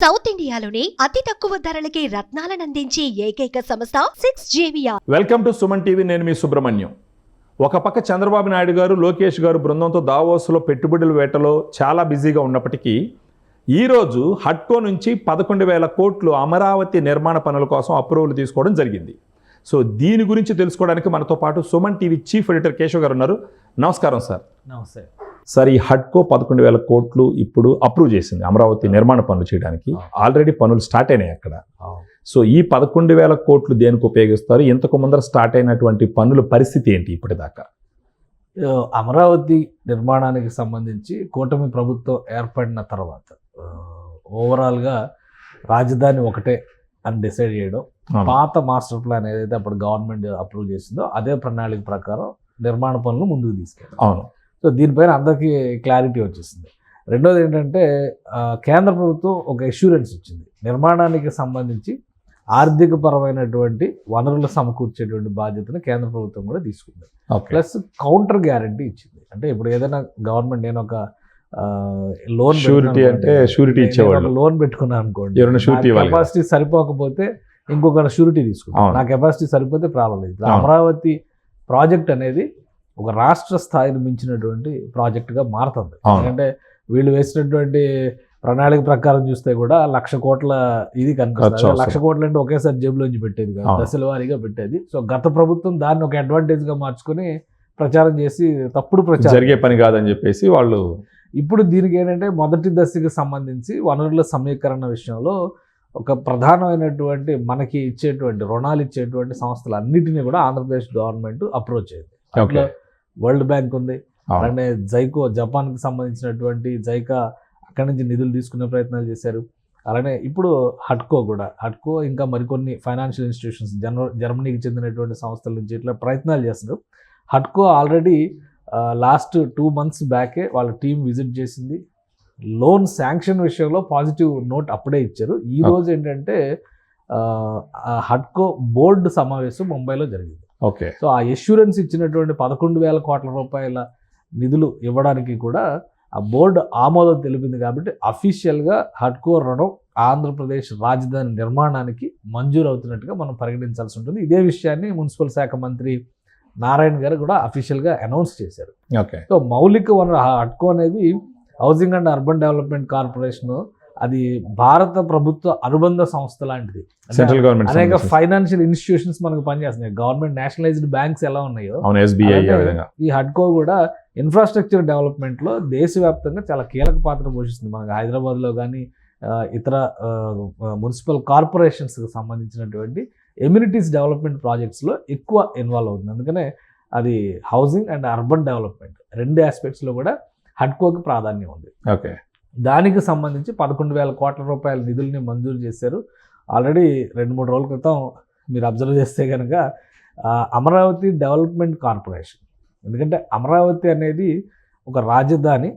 South ఇండియాలోనే అతి తక్కువ ధరలకి రత్నాలను అందించే ఏకైక సంస్థ 6JVR. Welcome to Suman TV. నేను మీ సుబ్రహ్మణ్యం. ఒక పక్క చంద్రబాబు నాయుడు గారు, లోకేష్ గారు బృందంతో దావోస్లో పెట్టుబడుల వేటలో చాలా బిజీగా ఉన్నప్పటికీ ఈరోజు హడ్కో నుంచి 11,000 కోట్లు అమరావతి నిర్మాణ పనుల కోసం అప్రూవల్ తీసుకోవడం జరిగింది. సో దీని గురించి తెలుసుకోవడానికి మనతో పాటు Suman TV chief editor Keshav గారు ఉన్నారు. నమస్కారం సార్. నమస్తే సార్, ఈ హడ్కో 11,000 కోట్లు ఇప్పుడు అప్రూవ్ చేసింది అమరావతి నిర్మాణ పనులు చేయడానికి. ఆల్రెడీ పనులు స్టార్ట్ అయినాయి అక్కడ. సో ఈ 11,000 కోట్లు దేనికి ఉపయోగిస్తారు? ఇంతకు ముందర స్టార్ట్ అయినటువంటి పనుల పరిస్థితి ఏంటి ఇప్పటిదాకా? అమరావతి నిర్మాణానికి సంబంధించి కూటమి ప్రభుత్వం ఏర్పడిన తర్వాత ఓవరాల్గా రాజధాని ఒకటే అని డిసైడ్ చేయడం, పాత మాస్టర్ ప్లాన్ ఏదైతే అప్పుడు గవర్నమెంట్ అప్రూవ్ చేసిందో అదే ప్రణాళిక ప్రకారం నిర్మాణ పనులు ముందుకు తీసుకెళ్ళారు. అవును. సో దీనిపైన అందరికీ క్లారిటీ వచ్చేసింది. రెండోది ఏంటంటే కేంద్ర ప్రభుత్వం ఒక అష్యూరెన్స్ ఇచ్చింది. నిర్మాణానికి సంబంధించి ఆర్థిక పరమైనటువంటి వనరులు సమకూర్చేటువంటి బాధ్యతను కేంద్ర ప్రభుత్వం కూడా తీసుకుంది. ప్లస్ కౌంటర్ గ్యారంటీ ఇచ్చింది. అంటే ఇప్పుడు ఏదైనా గవర్నమెంట్, నేను ఒక లోన్ షూరిటీ అంటే షూరిటీ ఇచ్చేవాళ్ళు, లోన్ పెట్టుకున్నాను అనుకోండి, కెపాసిటీ సరిపోకపోతే ఇంకొక షూరిటీ తీసుకుంటాను. నా కెపాసిటీ సరిపోతే ప్రాబ్లం లేదు. అమరావతి ప్రాజెక్ట్ అనేది ఒక రాష్ట్ర స్థాయిని మించినటువంటి ప్రాజెక్టుగా మారుతుంది. ఎందుకంటే వీళ్ళు వేసినటువంటి ప్రణాళిక ప్రకారం చూస్తే కూడా 1,00,000 కోట్ల ఇది కనిపిస్తుంది. 1,00,000 కోట్లు అంటే ఒకేసారి జేబులోంచి పెట్టేది కాదు, దశల వారీగా పెట్టేది. సో గత ప్రభుత్వం దాన్ని ఒక అడ్వాంటేజ్గా మార్చుకొని ప్రచారం చేసి తప్పుడు ప్రచారం, జరిగే పని కాదని చెప్పేసి వాళ్ళు. ఇప్పుడు దీనికి ఏంటంటే మొదటి దశకి సంబంధించి వనరుల సమీకరణ విషయంలో ఒక ప్రధానమైనటువంటి మనకి ఇచ్చేటువంటి రుణాలు ఇచ్చేటువంటి సంస్థలు అన్నిటినీ కూడా ఆంధ్రప్రదేశ్ గవర్నమెంట్ అప్రోచ్ అయింది. అట్లా వరల్డ్ బ్యాంక్ ఉంది, అలానే జైకో జపాన్కి సంబంధించినటువంటి జైకా అక్కడి నుంచి నిధులు తీసుకునే ప్రయత్నాలు చేశారు. అలానే ఇప్పుడు హడ్కో ఇంకా మరికొన్ని ఫైనాన్షియల్ ఇన్స్టిట్యూషన్స్, జర్మనీకి చెందినటువంటి సంస్థల నుంచి ఇట్లా ప్రయత్నాలు చేస్తున్నారు. హడ్కో ఆల్రెడీ లాస్ట్ 2 months బ్యాకే వాళ్ళ టీం విజిట్ చేసింది. లోన్ శాంక్షన్ విషయంలో పాజిటివ్ నోట్ అప్పుడే ఇచ్చారు. ఈ రోజు ఏంటంటే హడ్కో బోర్డు సమావేశం ముంబైలో జరిగింది. ఓకే. సో ఆ అష్యూరెన్స్ ఇచ్చినటువంటి 11,000 కోట్ల రూపాయల నిధులు ఇవ్వడానికి కూడా ఆ బోర్డు ఆమోదం తెలిపింది. కాబట్టి అఫీషియల్గా హడ్కో రుణం ఆంధ్రప్రదేశ్ రాజధాని నిర్మాణానికి మంజూరు అవుతున్నట్టుగా మనం పరిగణించాల్సి ఉంటుంది. ఇదే విషయాన్ని మున్సిపల్ శాఖ మంత్రి నారాయణ గారు కూడా అఫీషియల్గా అనౌన్స్ చేశారు. ఓకే. సో మౌలిక వనరు హడ్కో అనేది housing and urban development corporation, అది భారత ప్రభుత్వ అనుబంధ సంస్థ లాంటిది. సెంట్రల్ గవర్నమెంట్ అనేక ఫైనాన్షియల్ ఇన్స్టిట్యూషన్స్ మనకు పనిచేస్తున్నాయి. గవర్నమెంట్ నేషనలైజ్డ్ బ్యాంక్స్ ఎలా ఉన్నాయో SBI, ఈ హడ్కో కూడా ఇన్ఫ్రాస్ట్రక్చర్ డెవలప్మెంట్లో దేశవ్యాప్తంగా చాలా కీలక పాత్ర పోషిస్తుంది. మనకు హైదరాబాద్లో కానీ ఇతర మున్సిపల్ కార్పొరేషన్స్కి సంబంధించినటువంటి ఎమ్యూనిటీస్ డెవలప్మెంట్ ప్రాజెక్ట్స్లో ఎక్కువ ఇన్వాల్వ్ అవుతుంది. అందుకనే అది హౌసింగ్ అండ్ అర్బన్ డెవలప్మెంట్ రెండు ఆస్పెక్ట్స్లో కూడా హడ్కోకి ప్రాధాన్యం ఉంది. ఓకే. దానికి సంబంధించి 11,000 కోట్ల రూపాయల నిధుల్ని మంజూరు చేశారు. ఆల్రెడీ 2-3 రోజుల క్రితం మీరు అబ్జర్వ్ చేస్తే కనుక అమరావతి డెవలప్మెంట్ కార్పొరేషన్, ఎందుకంటే అమరావతి అనేది ఒక రాజధాని,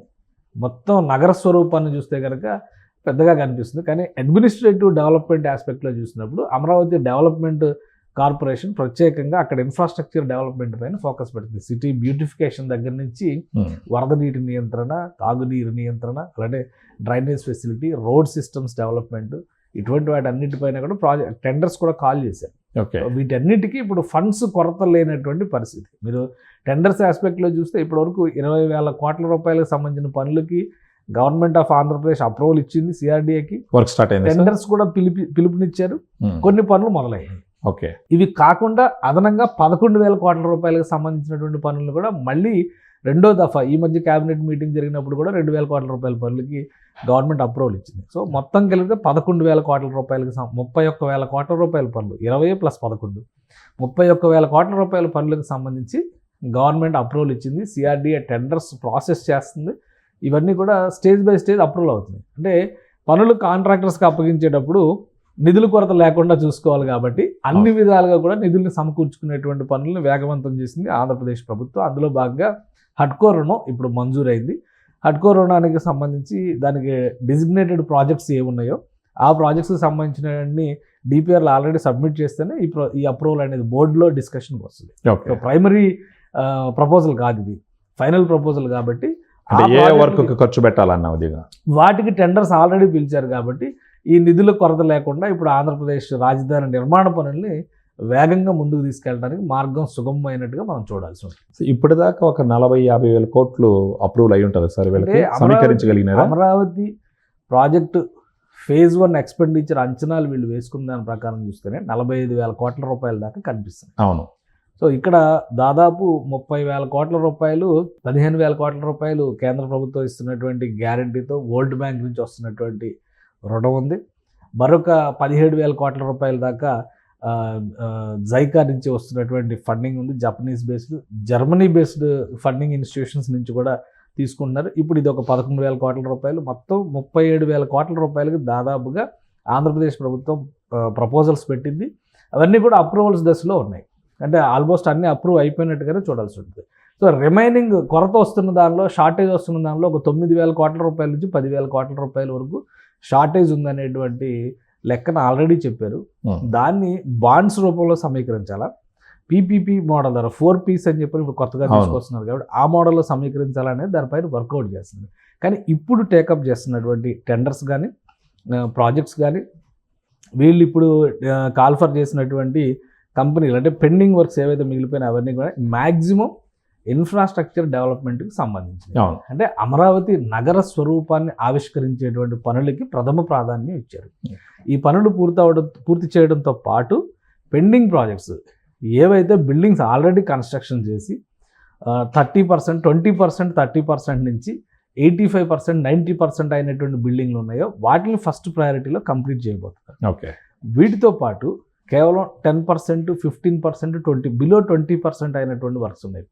మొత్తం నగర స్వరూపాన్ని చూస్తే కనుక పెద్దగా కనిపిస్తుంది. కానీ అడ్మినిస్ట్రేటివ్ డెవలప్మెంట్ ఆస్పెక్ట్లో చూసినప్పుడు అమరావతి డెవలప్మెంట్ కార్పొరేషన్ ప్రత్యేకంగా అక్కడ ఇన్ఫ్రాస్ట్రక్చర్ డెవలప్మెంట్ పైన ఫోకస్ పెడుతుంది. సిటీ బ్యూటిఫికేషన్ దగ్గర నుంచి వరద నీటి నియంత్రణ, తాగునీరు నియంత్రణ, అలాగే drainage facility, road systems development, ఇటువంటి వాటి అన్నిటిపైన కూడా ప్రాజెక్ట్ టెండర్స్ కూడా కాల్ చేశారు. వీటన్నిటికీ ఇప్పుడు ఫండ్స్ కొరత లేనటువంటి పరిస్థితి. మీరు టెండర్స్ ఆస్పెక్ట్లో చూస్తే ఇప్పటివరకు 20,000 కోట్ల రూపాయలకు సంబంధించిన పనులకి గవర్నమెంట్ ఆఫ్ ఆంధ్రప్రదేశ్ అప్రూవల్ ఇచ్చింది. సిఆర్డీఏకి వర్క్ స్టార్ట్ అయింది. టెండర్స్ కూడా పిలుపునిచ్చారు. కొన్ని పనులు మొదలయ్యాయి. ఓకే. ఇవి కాకుండా అదనంగా 11,000 కోట్ల రూపాయలకు సంబంధించినటువంటి పనులు కూడా మళ్ళీ రెండో దఫా ఈ మధ్య క్యాబినెట్ మీటింగ్ జరిగినప్పుడు కూడా 2,000 కోట్ల రూపాయల పనులకి గవర్నమెంట్ అప్రూవల్ ఇచ్చింది. సో మొత్తం కలిగితే 11,000 కోట్ల రూపాయలకి 31,000 కోట్ల రూపాయల పనులు, 20 + 11 31,000 కోట్ల రూపాయల పనులకు సంబంధించి గవర్నమెంట్ అప్రూవల్ ఇచ్చింది. సిఆర్డీఏ టెండర్స్ ప్రాసెస్ చేస్తుంది. ఇవన్నీ కూడా స్టేజ్ బై స్టేజ్ అప్రూవల్ అవుతుంది. అంటే పనులు కాంట్రాక్టర్స్కి అప్పగించేటప్పుడు నిధుల కొరత లేకుండా చూసుకోవాలి. కాబట్టి అన్ని విధాలుగా కూడా నిధుల్ని సమకూర్చుకునేటువంటి పనులను వేగవంతం చేసింది ఆంధ్రప్రదేశ్ ప్రభుత్వం. అందులో భాగంగా హడ్కో రుణం ఇప్పుడు మంజూరైంది. హడ్కో రుణానికి సంబంధించి దానికి డిజిగ్నేటెడ్ ప్రాజెక్ట్స్ ఏమున్నాయో ఆ ప్రాజెక్ట్స్కి సంబంధించిన డిపిఆర్లు ఆల్రెడీ సబ్మిట్ చేస్తేనే ఈ అప్రూవల్ అనేది బోర్డులో డిస్కషన్కి వస్తుంది. సో ప్రైమరీ ప్రపోజల్ కాదు, ఇది ఫైనల్ ప్రపోజల్. కాబట్టి ఖర్చు పెట్టాలన్న వాటికి టెండర్స్ ఆల్రెడీ పిలిచారు. కాబట్టి ఈ నిధుల కొరత లేకుండా ఇప్పుడు ఆంధ్రప్రదేశ్ రాజధాని నిర్మాణ పనుల్ని వేగంగా ముందుకు తీసుకెళ్ళడానికి మార్గం సుగమమైనట్టుగా మనం చూడాల్సి ఉంటుంది. ఇప్పటిదాకా ఒక 40-50 వేల కోట్లు అప్రూవల్ అయి ఉంటుంది సార్, వీళ్ళకి అంటే సమీకరించగలిగినారా? అమరావతి ప్రాజెక్టు ఫేజ్ 1 ఎక్స్పెండిచర్ అంచనాలు వీళ్ళు వేసుకున్న దాని ప్రకారం చూస్తేనే 45,000 కోట్ల రూపాయల దాకా కనిపిస్తుంది. అవును. సో ఇక్కడ దాదాపు 30,000 కోట్ల రూపాయలు, 15,000 కోట్ల రూపాయలు కేంద్ర ప్రభుత్వం ఇస్తున్నటువంటి గ్యారంటీతో వరల్డ్ బ్యాంక్ నుంచి వస్తున్నటువంటి రుణం ఉంది. మరొక 17,000 కోట్ల రూపాయల దాకా జైకా నుంచి వస్తున్నటువంటి ఫండింగ్ ఉంది. Japanese based, Germany based funding institutions నుంచి కూడా తీసుకుంటున్నారు. ఇప్పుడు ఇది ఒక 11,000 కోట్ల రూపాయలు, మొత్తం 37,000 కోట్ల రూపాయలకి దాదాపుగా ఆంధ్రప్రదేశ్ ప్రభుత్వం ప్రపోజల్స్ పెట్టింది. అవన్నీ కూడా అప్రూవల్స్ దశలో ఉన్నాయి. అంటే ఆల్మోస్ట్ అన్నీ అప్రూవ్ అయిపోయినట్టుగానే చూడాల్సి ఉంటుంది. సో రిమైనింగ్ కొరత వస్తున్న దానిలో, షార్టేజ్ వస్తున్న దానిలో ఒక 9,000 కోట్ల రూపాయల నుంచి 10,000 కోట్ల రూపాయల వరకు షార్టేజ్ ఉందనేటువంటి లెక్కన ఆల్రెడీ చెప్పారు. దాన్ని బాండ్స్ రూపంలో సమీకరించాలా, పీపీపీ మోడల్ ద్వారా 4Ps అని చెప్పి ఇప్పుడు కొత్తగా తీసుకొస్తున్నారు కాబట్టి ఆ మోడల్లో సమీకరించాలనేది దానిపైన వర్కౌట్ చేస్తుంది. కానీ ఇప్పుడు టేకప్ చేస్తున్నటువంటి టెండర్స్ కానీ ప్రాజెక్ట్స్ కానీ వీళ్ళు ఇప్పుడు కాల్ఫర్ చేసినటువంటి కంపెనీలు, అంటే పెండింగ్ వర్క్స్ ఏవైతే మిగిలిపోయినా అవన్నీ కూడా మ్యాక్సిమం ఇన్ఫ్రాస్ట్రక్చర్ డెవలప్మెంట్కి సంబంధించింది. అంటే అమరావతి నగర స్వరూపాన్ని ఆవిష్కరించేటువంటి పనులకి ప్రథమ ప్రాధాన్యం ఇచ్చారు. ఈ పనులు పూర్తి చేయడంతో పాటు పెండింగ్ ప్రాజెక్ట్స్ ఏవైతే బిల్డింగ్స్ ఆల్రెడీ కన్స్ట్రక్షన్ చేసి 30%, 20%, 30% నుంచి 85%, 90% అయినటువంటి బిల్డింగ్లు ఉన్నాయో వాటిని ఫస్ట్ ప్రయారిటీలో కంప్లీట్ చేయబోతున్నారు. ఓకే. వీటితో పాటు కేవలం 10%, 15%, 20% అయినటువంటి వర్క్స్ ఉన్నాయి.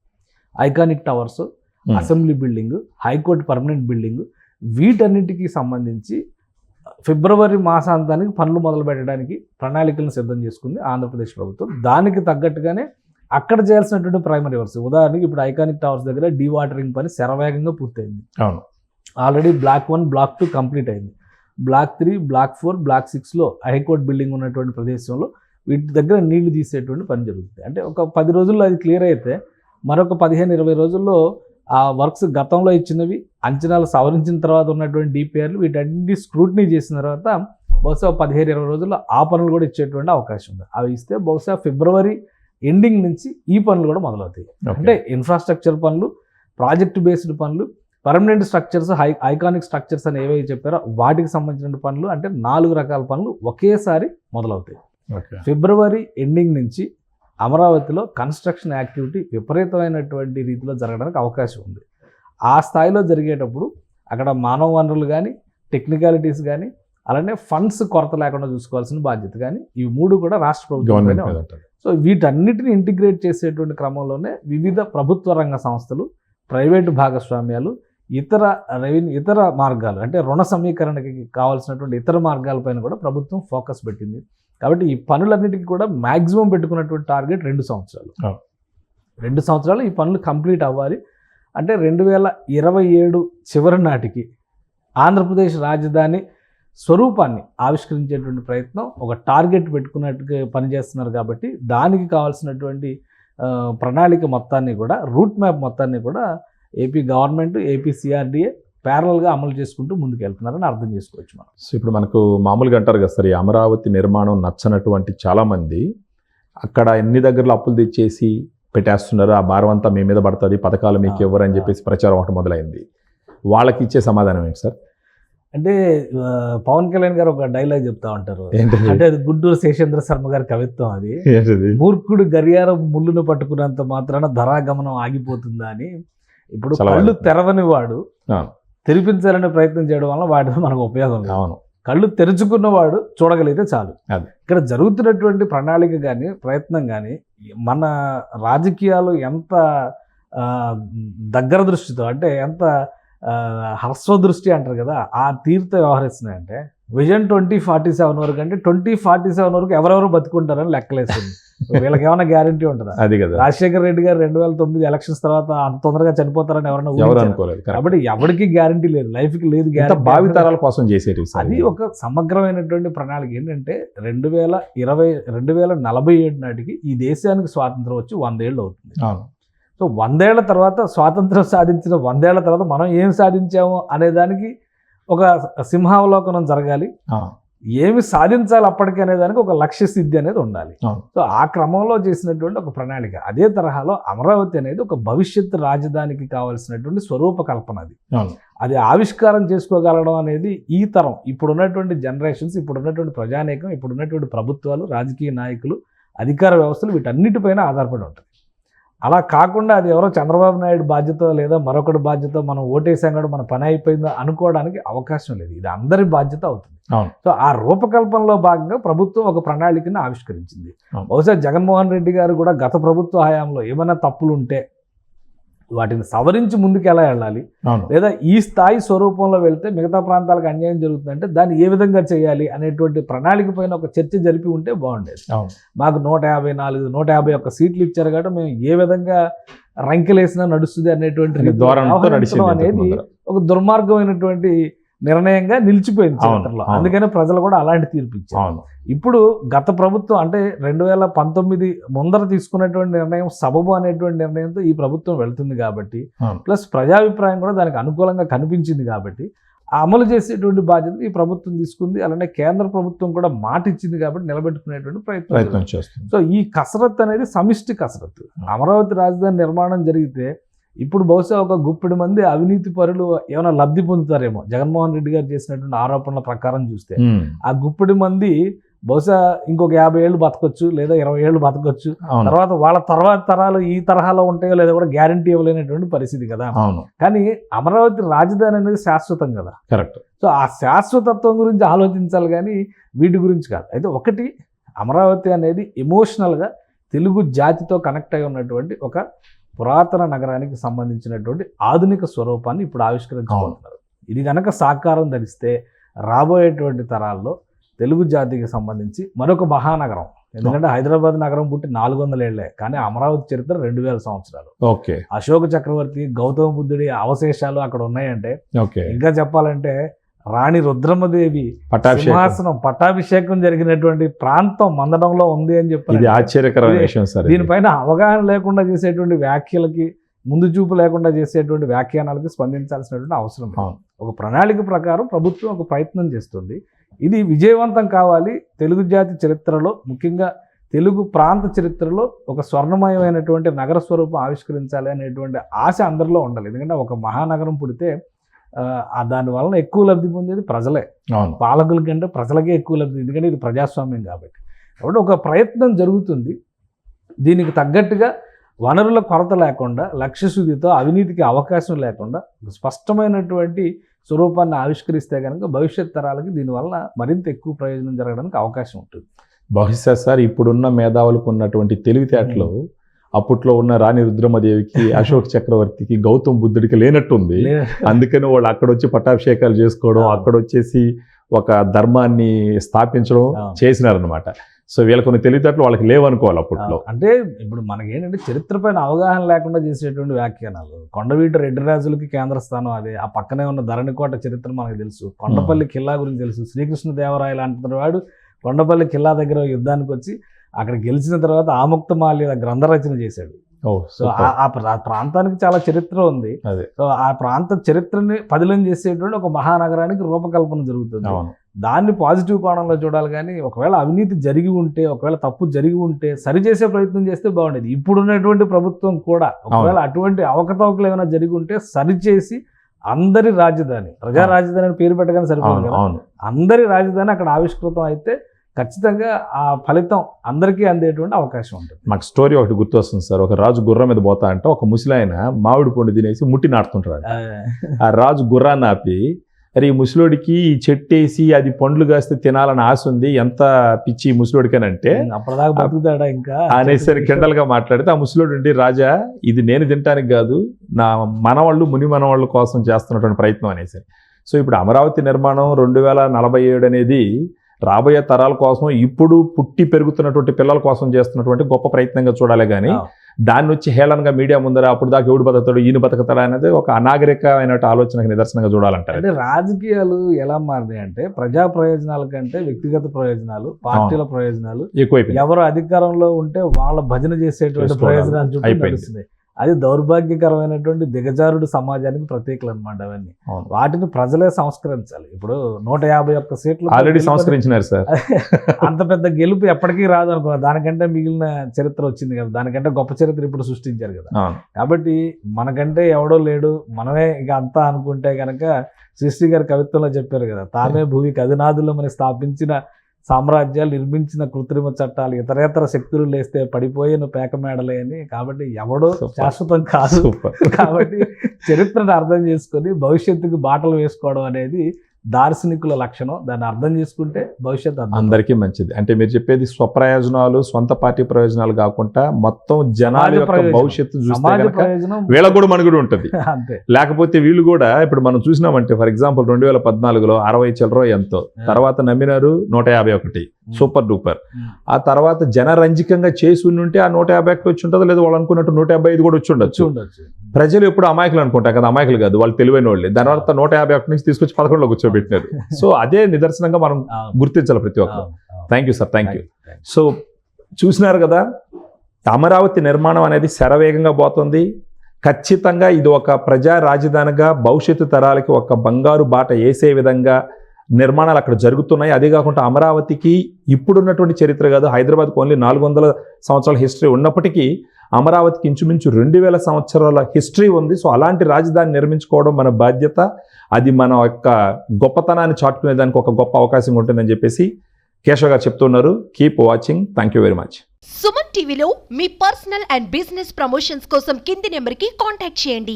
Iconic towers, assembly building, high court permanent building, వీటన్నిటికీ సంబంధించి ఫిబ్రవరి మాసాంతానికి పనులు మొదలు పెట్టడానికి ప్రణాళికలను సిద్ధం చేసుకుంది ఆంధ్రప్రదేశ్ ప్రభుత్వం. దానికి తగ్గట్టుగానే అక్కడ చేయాల్సినటువంటి ప్రైమరీ వర్క్స్, ఉదాహరణకి ఇప్పుడు ఐకానిక్ టవర్స్ దగ్గర డీవాటరింగ్ పని శరవేగంగా పూర్తయింది. అవును. ఆల్రెడీ బ్లాక్ 1, బ్లాక్ 2 కంప్లీట్ అయింది. బ్లాక్ 3, బ్లాక్ 4, బ్లాక్ 6లో హైకోర్టు బిల్డింగ్ ఉన్నటువంటి ప్రదేశంలో వీటి దగ్గర నీళ్లు తీసేటువంటి పని జరుగుతుంది. అంటే ఒక 10 రోజుల్లో అది క్లియర్ అయితే మరొక 15-20 రోజుల్లో ఆ వర్క్స్ గతంలో ఇచ్చినవి అంచనాలు సవరించిన తర్వాత ఉన్నటువంటి డిపిఆర్లు వీటన్నిటి స్క్రూటినీ చేసిన తర్వాత బహుశా 15-20 రోజుల్లో ఆ పనులు కూడా ఇచ్చేటువంటి అవకాశం ఉంది. అవి ఇస్తే బహుశా ఫిబ్రవరి ఎండింగ్ నుంచి ఈ పనులు కూడా మొదలవుతాయి. అంటే ఇన్ఫ్రాస్ట్రక్చర్ పనులు, ప్రాజెక్ట్ బేస్డ్ పనులు, పర్మనెంట్ స్ట్రక్చర్స్, ఐకానిక్ స్ట్రక్చర్స్ అని ఏవైతే చెప్పారో వాటికి సంబంధించిన పనులు, అంటే 4 రకాల పనులు ఒకేసారి మొదలవుతాయి. ఫిబ్రవరి ఎండింగ్ నుంచి అమరావతిలో కన్స్ట్రక్షన్ యాక్టివిటీ విపరీతమైనటువంటి రీతిలో జరగడానికి అవకాశం ఉంది. ఆ స్థాయిలో జరిగేటప్పుడు అక్కడ మానవ వనరులు కానీ, టెక్నికాలిటీస్ కానీ, అలానే ఫండ్స్ కొరత లేకుండా చూసుకోవాల్సిన బాధ్యత కానీ, ఈ 3 కూడా రాష్ట్ర ప్రభుత్వం. సో వీటన్నిటిని ఇంటిగ్రేట్ చేసేటువంటి క్రమంలోనే వివిధ ప్రభుత్వ రంగ సంస్థలు, ప్రైవేటు భాగస్వామ్యాలు, ఇతర మార్గాలు, అంటే రుణ సమీకరణకి కావాల్సినటువంటి ఇతర మార్గాలపైన కూడా ప్రభుత్వం ఫోకస్ పెట్టింది. కాబట్టి ఈ పనులన్నిటికీ కూడా మ్యాక్సిమం పెట్టుకున్నటువంటి టార్గెట్ 2 సంవత్సరాలు. 2 సంవత్సరాలు ఈ పనులు కంప్లీట్ అవ్వాలి. అంటే 2027 చివరి నాటికి ఆంధ్రప్రదేశ్ రాజధాని స్వరూపాన్ని ఆవిష్కరించేటువంటి ప్రయత్నం ఒక టార్గెట్ పెట్టుకున్నట్టుగా పనిచేస్తున్నారు. కాబట్టి దానికి కావాల్సినటువంటి ప్రణాళిక మొత్తాన్ని కూడా, రూట్ మ్యాప్ మొత్తాన్ని కూడా ఏపీ గవర్నమెంట్, ఏపీ సిఆర్డీఏ ప్యారల్గా అమలు చేసుకుంటూ ముందుకు వెళ్తున్నారని అర్థం చేసుకోవచ్చు మనం. సో ఇప్పుడు మనకు మామూలుగా అంటారు కదా సార్, ఈ అమరావతి నిర్మాణం నచ్చనటువంటి చాలామంది అక్కడ ఎన్ని దగ్గరలో అప్పులు తెచ్చేసి పెట్టేస్తున్నారు, ఆ భారం అంతా మీ మీద పడుతుంది, పథకాలు మీకు ఇవ్వరు అని చెప్పేసి ప్రచారం ఒకటి మొదలైంది. వాళ్ళకి ఇచ్చే సమాధానం ఏంటి సార్? అంటే పవన్ కళ్యాణ్ గారు ఒక డైలాగ్ చెప్తా ఉంటారు, అంటే అది గుంటూరు శేషేంద్ర శర్మ గారి కవిత్వం. అది మూర్ఖుడు గడియారం ముళ్ళును పట్టుకున్నంత మాత్రాన ధరాగమనం ఆగిపోతుందా అని. ఇప్పుడు కళ్ళు తెరవని వాడు తెరిపించాలనే ప్రయత్నం చేయడం వల్ల వాటితో మనకు ఉపయోగం లేదు. కళ్ళు తెరుచుకున్నవాడు చూడగలిగితే చాలు. ఇక్కడ జరుగుతున్నటువంటి ప్రణాళిక కానీ, ప్రయత్నం కానీ, మన రాజకీయాలు ఎంత దగ్గర దృష్టితో, అంటే ఎంత హర్స్వదృష్టి అంటారు కదా, ఆ తీరుతో వ్యవహరిస్తున్నాయంటే విజన్ 2047 వరకు, అంటే 2047 వరకు ఎవరెవరు బతుకుంటారని లెక్కలేస్తుంది. వీళ్ళకి ఏమైనా గ్యారంటీ ఉంటుందా? అది కదా, రాజశేఖర రెడ్డి గారు 2009 ఎలక్షన్స్ తర్వాత అంత తొందరగా చనిపోతారని ఎవరు అనుకోలేదు. కాబట్టి ఎవరికి గ్యారంటీ లేదు, లైఫ్కి లేదు గ్యారంటీ. భావితరాల కోసం చేసేది అది ఒక సమగ్రమైనటువంటి ప్రణాళిక. ఏంటంటే 2047 నాటికి ఈ దేశానికి స్వాతంత్రం వచ్చి 100 ఏళ్ళు అవుతుంది. సో 100 ఏళ్ల తర్వాత, స్వాతంత్రం సాధించిన 100 ఏళ్ల తర్వాత మనం ఏం సాధించాము అనే దానికి ఒక సింహావలోకనం జరగాలి. ఏమి సాధించాలి అప్పటికి అనే దానికి ఒక లక్ష్య సిద్ధి అనేది ఉండాలి. అవును. సో ఆ క్రమంలో చేసినటువంటి ఒక ప్రణాళిక. అదే తరహాలో అమరావతి అనేది ఒక భవిష్యత్తు రాజధానికి కావాల్సినటువంటి స్వరూప కల్పన అది. అవును. అది ఆవిష్కారం చేసుకోగలడం అనేది ఈ తరం, ఇప్పుడున్నటువంటి జనరేషన్స్, ఇప్పుడున్నటువంటి ప్రజానీకం, ఇప్పుడున్నటువంటి ప్రభుత్వాలు, రాజకీయ నాయకులు, అధికార వ్యవస్థలు వీటన్నిటిపైన ఆధారపడి ఉంటుంది. అలా కాకుండా అది ఎవరో చంద్రబాబు నాయుడు బాధ్యత లేదా మరొకటి బాధ్యత, మనం ఓటేసాం కూడా మన పని అయిపోయిందో అనుకోవడానికి అవకాశం లేదు. ఇది అందరి బాధ్యత అవుతుంది. అవును. సో ఆ రూపకల్పనలో భాగంగా ప్రభుత్వం ఒక ప్రణాళికను ఆవిష్కరించింది. అవును. బహుశా జగన్మోహన్ రెడ్డి గారు కూడా గత ప్రభుత్వ హయాంలో ఏమైనా తప్పులు ఉంటే వాటిని సవరించి ముందుకు ఎలా వెళ్ళాలి, అవును. లేదా ఈ స్థాయి స్వరూపంలో వెళ్తే మిగతా ప్రాంతాలకు అన్యాయం జరుగుతుందంటే దాన్ని ఏ విధంగా చేయాలి అనేటువంటి ప్రణాళిక పైన ఒక చర్చ జరిపి ఉంటే బాగుండేది. అవును. మాకు 151 సీట్లు ఇచ్చారు కాబట్టి మేము ఏ విధంగా రంకెలేసినా నడుస్తుంది అనేటువంటి రీతిలో ధోరణితో వ్యవహరించడం నడిచింది అనేది ముందర. ఒక దుర్మార్గమైనటువంటి నిర్ణయంగా నిలిచిపోయింది అవును, చరిత్రలో. అవును. అందుకనే ప్రజలు కూడా అలాంటి తీర్పు ఇచ్చారు. అవును. ఇప్పుడు గత ప్రభుత్వం అంటే 2019 ముందర తీసుకున్నటువంటి నిర్ణయం సబబు అనేటువంటి నిర్ణయంతో ఈ ప్రభుత్వం వెళ్తుంది కాబట్టి, అవును. ప్లస్ ప్రజాభిప్రాయం కూడా దానికి అనుకూలంగా కనిపించింది కాబట్టి ఆ అమలు చేసేటువంటి బాధ్యత ఈ ప్రభుత్వం తీసుకుంది. అలానే కేంద్ర ప్రభుత్వం కూడా మాట ఇచ్చింది కాబట్టి నిలబెట్టుకునేటువంటి ప్రయత్నం. చేస్తుంది. సో ఈ కసరత్తు అనేది సమిష్టి కసరత్తు. అమరావతి రాజధాని నిర్మాణం జరిగితే ఇప్పుడు బహుశా ఒక గుప్పెడు మంది అవినీతి పరులు ఏమైనా లబ్ధి పొందుతారేమో. జగన్మోహన్ రెడ్డి గారు చేసినటువంటి ఆరోపణల ప్రకారం చూస్తే ఆ గుప్పెడు మంది బహుశా ఇంకొక 50 ఏళ్ళు బతకొచ్చు, లేదా 20 ఏళ్ళు బతకొచ్చు. అవును. తర్వాత వాళ్ళ తర్వాత తరాలు ఈ తరహాలో ఉంటాయో లేదా కూడా గ్యారంటీ ఇవ్వలేనటువంటి పరిస్థితి కదా. అవును. కానీ అమరావతి రాజధాని అనేది శాశ్వతం కదా. కరెక్ట్. సో ఆ శాశ్వతత్వం గురించి ఆలోచించాలి కానీ వీటి గురించి కాదు. అయితే ఒకటి, అమరావతి అనేది ఎమోషనల్గా తెలుగు జాతితో కనెక్ట్ అయి ఉన్నటువంటి ఒక పురాతన నగరానికి సంబంధించినటువంటి ఆధునిక స్వరూపాన్ని ఇప్పుడు ఆవిష్కరించుకుంటున్నారు. ఇది కనుక సాకారం ధరిస్తే రాబోయేటువంటి తరాల్లో తెలుగు జాతికి సంబంధించి మరొక మహానగరం, ఎందుకంటే హైదరాబాద్ నగరం పుట్టి 400 ఏళ్లే, కానీ అమరావతి చరిత్ర 2000 సంవత్సరాలు. ఓకే. అశోక చక్రవర్తి, గౌతమ బుద్ధుడి అవశేషాలు అక్కడ ఉన్నాయంటే, ఓకే. ఇంకా చెప్పాలంటే రాణి రుద్రమదేవి సింహాసనం పట్టాభిషేకం జరిగినటువంటి ప్రాంతం మందడంలో ఉంది అని చెప్పి ఇది ఆశ్చర్యకరమైన విషయం సార్. దీనిపైన అవగాహన లేకుండా చేసేటువంటి వ్యాఖ్యలకి, ముందు చూపు లేకుండా చేసేటువంటి వ్యాఖ్యానాలకి స్పందించాల్సినటువంటి అవసరం. ఒక ప్రణాళిక ప్రకారం ప్రభుత్వం ఒక ప్రయత్నం చేస్తుంది. ఇది విజయవంతం కావాలి. తెలుగు జాతి చరిత్రలో, ముఖ్యంగా తెలుగు ప్రాంత చరిత్రలో ఒక స్వర్ణమయమైనటువంటి నగర స్వరూపం ఆవిష్కరించాలి అనేటువంటి ఆశ అందరిలో ఉండాలి. ఎందుకంటే ఒక మహానగరం పుడితే దాని వలన ఎక్కువ లబ్ధి పొందేది ప్రజలే. పాలకుల కంటే ప్రజలకే ఎక్కువ లబ్ధి, ఎందుకంటే ఇది ప్రజాస్వామ్యం కాబట్టి. కాబట్టి ఒక ప్రయత్నం జరుగుతుంది. దీనికి తగ్గట్టుగా వనరుల కొరత లేకుండా, లక్ష్యశుద్ధితో, అవినీతికి అవకాశం లేకుండా స్పష్టమైనటువంటి స్వరూపాన్ని ఆవిష్కరిస్తే కనుక భవిష్యత్ తరాలకి దీనివల్ల మరింత ఎక్కువ ప్రయోజనం జరగడానికి అవకాశం ఉంటుంది. బహుశా సార్ ఇప్పుడున్న మేధావులకు ఉన్నటువంటి తెలివితేటలు అప్పట్లో ఉన్న రాణి రుద్రమదేవికి, అశోక్ చక్రవర్తికి, గౌతమ్ బుద్ధుడికి లేనట్టుంది. అందుకని వాళ్ళు అక్కడ వచ్చి పట్టాభిషేకాలు చేసుకోవడం, అక్కడ వచ్చేసి ఒక ధర్మాన్ని స్థాపించడం చేసినారనమాట. సో వీళ్ళ కొన్ని తెలివితేటలు వాళ్ళకి లేవనుకోవాలి అప్పట్లో. అంటే ఇప్పుడు మనకి ఏంటంటే చరిత్ర పైన అవగాహన లేకుండా చేసేటువంటి వ్యాఖ్యానాలు. కొండవీటి రెడ్డి రాజులకి కేంద్ర స్థానం అదే, ఆ పక్కనే ఉన్న ధరణికోట చరిత్ర మనకు తెలుసు, కొండపల్లి కిల్లా గురించి తెలుసు. శ్రీకృష్ణదేవరాయ లాంటి వాడు కొండపల్లి కిల్లా దగ్గర యుద్ధానికి వచ్చి అక్కడ గెలిచిన తర్వాత ఆముక్తమాల్య గ్రంథ రచన చేశాడు. సో ఆ ప్రాంతానికి చాలా చరిత్ర ఉంది. సో ఆ ప్రాంత చరిత్రని పదిలం చేసేటువంటి ఒక మహానగరానికి రూపకల్పన జరుగుతుంది. దాన్ని పాజిటివ్ కోణంలో చూడాలి. కానీ ఒకవేళ అవినీతి జరిగి ఉంటే, ఒకవేళ తప్పు జరిగి ఉంటే సరిచేసే ప్రయత్నం చేస్తే బాగుండేది. ఇప్పుడున్నటువంటి ప్రభుత్వం కూడా ఒకవేళ అటువంటి అవకతవకలు ఏమైనా జరిగి ఉంటే సరిచేసి అందరి రాజధాని, ప్రజా రాజధాని అని పేరు పెట్టగానే సరిపోదు కదా, అందరి రాజధాని అక్కడ ఆవిష్కృతం అయితే ఖచ్చితంగా ఆ ఫలితం అందరికీ అందేటువంటి అవకాశం ఉంటుంది. నాకు స్టోరీ ఒకటి గుర్తొస్తుంది సార్. ఒక రాజు గుర్రం మీద పోతా అంటే ఒక ముసలాయన మామిడి పండు తినేసి ముట్టి నాటుతుంటాడు. ఆ రాజు గుర్రాన్ని ఆపి, అరే ఈ ముసలోడికి ఈ చెట్టేసి అది పండ్లు కాస్తే తినాలని ఆశ ఉంది, ఎంత పిచ్చి ఈ ముసలోడికనంటే అప్పటిదాకా బతుకుతాడా ఇంకా అనేసరి కిండలుగా మాట్లాడితే, ఆ ముసలోడు ఉండి, రాజా ఇది నేను తినడానికి కాదు, నా మనవాళ్ళు ముని మనవాళ్ళ కోసం చేస్తున్నటువంటి ప్రయత్నం అనేసరి. సో ఇప్పుడు అమరావతి నిర్మాణం 2047 అనేది రాబోయే తరాల కోసం, ఇప్పుడు పుట్టి పెరుగుతున్నటువంటి పిల్లల కోసం చేస్తున్నటువంటి గొప్ప ప్రయత్నంగా చూడాలి. కానీ దాన్ని వచ్చి హేళనగా మీడియా ముందర అప్పుడు దాకా ఎవడు బతుకుతాడు, ఈయన బతుకుతాడు అనేది ఒక అనాగరికమైన ఆలోచనకు నిదర్శనంగా చూడాలంటారు. అంటే రాజకీయాలు ఎలా మారినాయి అంటే ప్రజా ప్రయోజనాల కంటే వ్యక్తిగత ప్రయోజనాలు, పార్టీల ప్రయోజనాలు ఎక్కువైపోయి, ఎవరు అధికారంలో ఉంటే వాళ్ళ భజన చేసేటువంటి ప్రయోజనాలు చుట్టూ నడుస్తున్నాయి. అది దౌర్భాగ్యకరమైనటువంటి దిగజారుడు సమాజానికి ప్రతీకలు అనమాట అవన్నీ. అవును. వాటిని ప్రజలే సంస్కరించాలి. ఇప్పుడు 151 సీట్లు ఆల్రెడీ సంస్కరించినారు సార్. అంత పెద్ద గెలుపు ఎప్పటికీ రాదు అనుకో, దానికంటే మిగిలిన చరిత్ర వచ్చింది కదా, దానికంటే గొప్ప చరిత్ర ఇప్పుడు సృష్టించారు కదా. అవును. కాబట్టి మనకంటే ఎవడో లేడు, మనమే ఇక అంతా అనుకుంటే కనుక శ్రీశ్రీ గారి కవిత్వంలో చెప్పారు కదా, తామే భూమికి అధినాదులమని స్థాపించిన సామ్రాజ్యాలు, నిర్మించిన కృత్రిమ చట్టాలు, ఇతరేతర శక్తులు లేస్తే పడిపోయిన పేక మేడలే అని. కాబట్టి ఎవడో Super. శాశ్వతం కాదు. సూపర్. కాబట్టి చరిత్రను అర్థం చేసుకొని భవిష్యత్తుకు బాటలు వేసుకోవడం అనేది దార్శనికుల లక్షణం. దాన్ని అర్థం చేసుకుంటే భవిష్యత్తు అందరికీ మంచిది. అంటే మీరు చెప్పేది స్వప్రయోజనాలు, సొంత పార్టీ ప్రయోజనాలు కాకుండా మొత్తం జనాల యొక్క ప్రయోజనం. భవిష్యత్తు చూస్తే సమాజ కనుక ప్రయోజనం వీళ్ళకు కూడా మనుగడ ఉంటుంది. అంతే. లేకపోతే వీళ్ళు కూడా ఇప్పుడు మనం చూసినామంటే ఫర్ ఎగ్జాంపుల్ 2014లో 60 చిల్లరో ఎంతో, తర్వాత నమ్మినారు 151, సూపర్ డూపర్. ఆ తర్వాత జనరంజకంగా చేసి ఉంటే ఆ 151 వచ్చి ఉంటుందో లేదా వాళ్ళు అనుకున్నట్టు 155 కూడా వచ్చి ఉండొచ్చు. ఉండొచ్చు. ప్రజలు ఎప్పుడు అమాయకులు అనుకుంటారు కదా, అమాయకులు కాదు, వాళ్ళు తెలివైన వాళ్ళే. దాని తర్వాత 151 నుంచి తీసుకొచ్చి 11లో కూర్చోబెట్టినారు. సో అదే నిదర్శనంగా మనం అవును. గుర్తించాలి ప్రతి ఒక్కరు. అవును. అవును. Thank you sir, thank you. Thank you. So చూసినారు కదా, అమరావతి నిర్మాణం అనేది శరవేగంగా పోతుంది. ఖచ్చితంగా ఇది ఒక ప్రజా రాజధానిగా భవిష్యత్తు తరాలకి ఒక బంగారు బాట వేసే విధంగా నిర్మాణాలు అక్కడ జరుగుతున్నాయి. అదే కాకుండా అమరావతికి ఇప్పుడున్నటువంటి చరిత్ర కాదు, హైదరాబాద్కి ఓన్లీ 400 సంవత్సరాల హిస్టరీ ఉన్నప్పటికీ అమరావతికి ఇంచుమించు 2000 సంవత్సరాల హిస్టరీ ఉంది. సో అలాంటి రాజధాని నిర్మించుకోవడం మన బాధ్యత. అది మన యొక్క గొప్పతనాన్ని చాటుకునే దానికి ఒక గొప్ప అవకాశం ఉంటుందని చెప్పేసి కేశవ్ గారు చెప్తున్నారు. Keep watching. Thank you very much. Suman టీవీలో మీ పర్సనల్ అండ్ బిజినెస్ ప్రమోషన్స్ కోసం కింది నెంబర్కి కాంటాక్ట్ చేయండి.